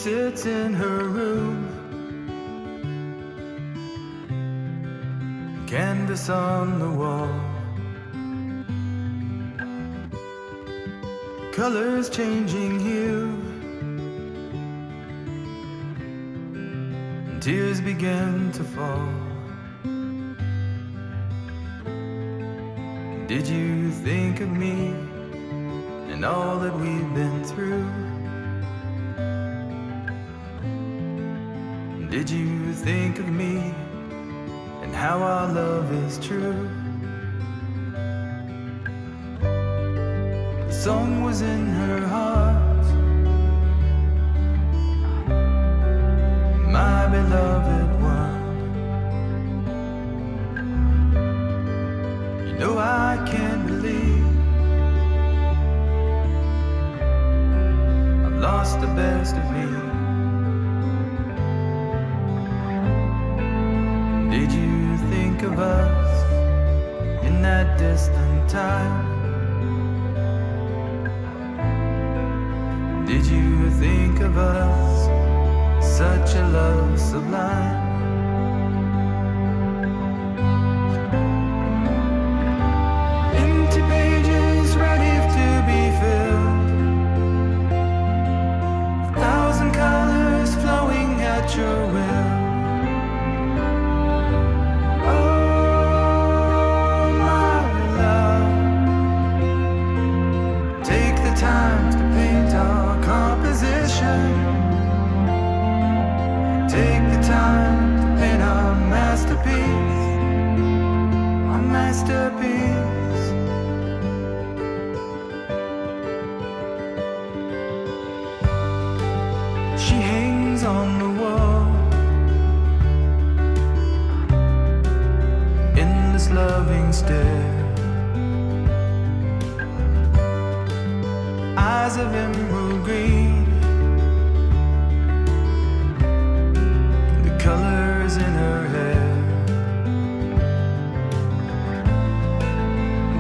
sits in her room, canvas on the wall, colors changing hue, and tears begin to fall. Did you think of me and all that we've been through? Did you think of me and how our love is true? The song was in her heart, my beloved one. You know I can't believe I've lost the best of me. Did you think of us in that distant time? Did you think of us, such a love sublime? Empty pages ready to be filled, 1,000 colors flowing at your will. Take the time to paint a masterpiece, a masterpiece. She hangs on the wall, endless loving stare, eyes of emerald green, colors in her hair.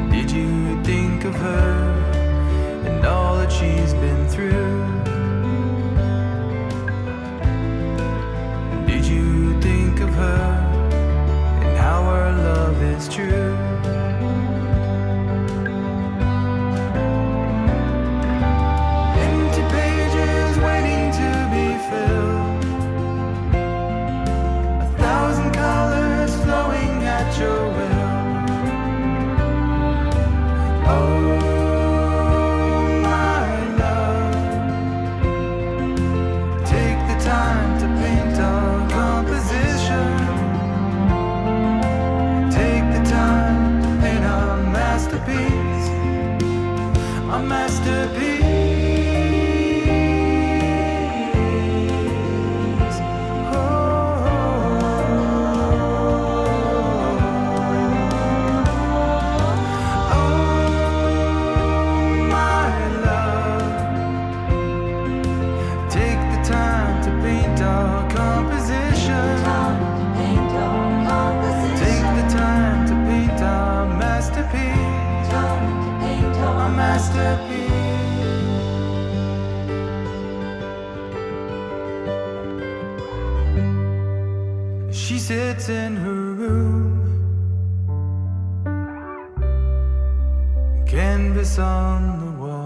Did you think of her and all that she's been through? Did you think of her and how our love is true? Empty pages waiting to be filled, flowing at your will. Oh, my love, take the time to paint a composition. Take the time to paint a masterpiece, a masterpiece. She sits in her room, canvas on the wall.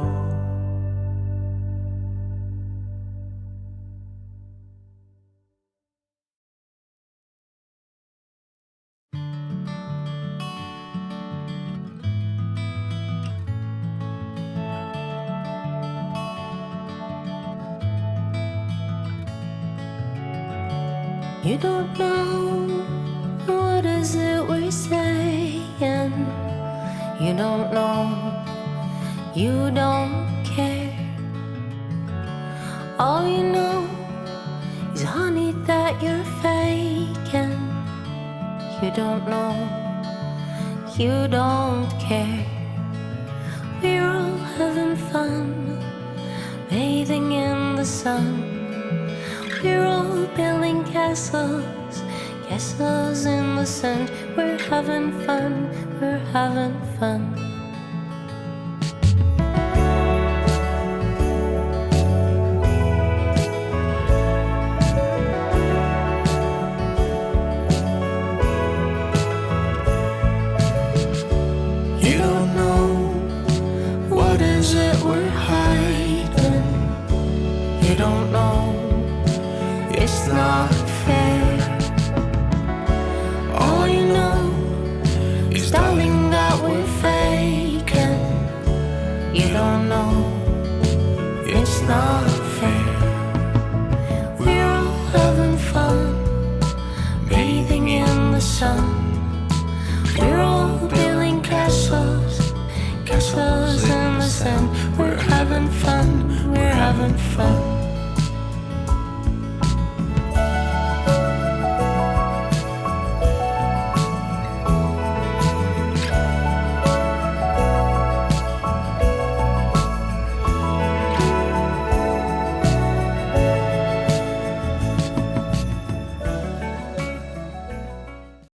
You don't know what is it we're saying. You don't know, you don't care. All you know is honey that you're faking. You don't know, you don't care. We're all having fun, bathing in the sun. We're all building castles, castles in the sand. We're having fun, we're having fun. we're hiding. You don't know, it's not fair. All you know is, darling, that we're faking. You don't know, it's not fair. We're all having fun, bathing in the sun. We're all building castles, castles in the sand. We're having fun, we're having fun.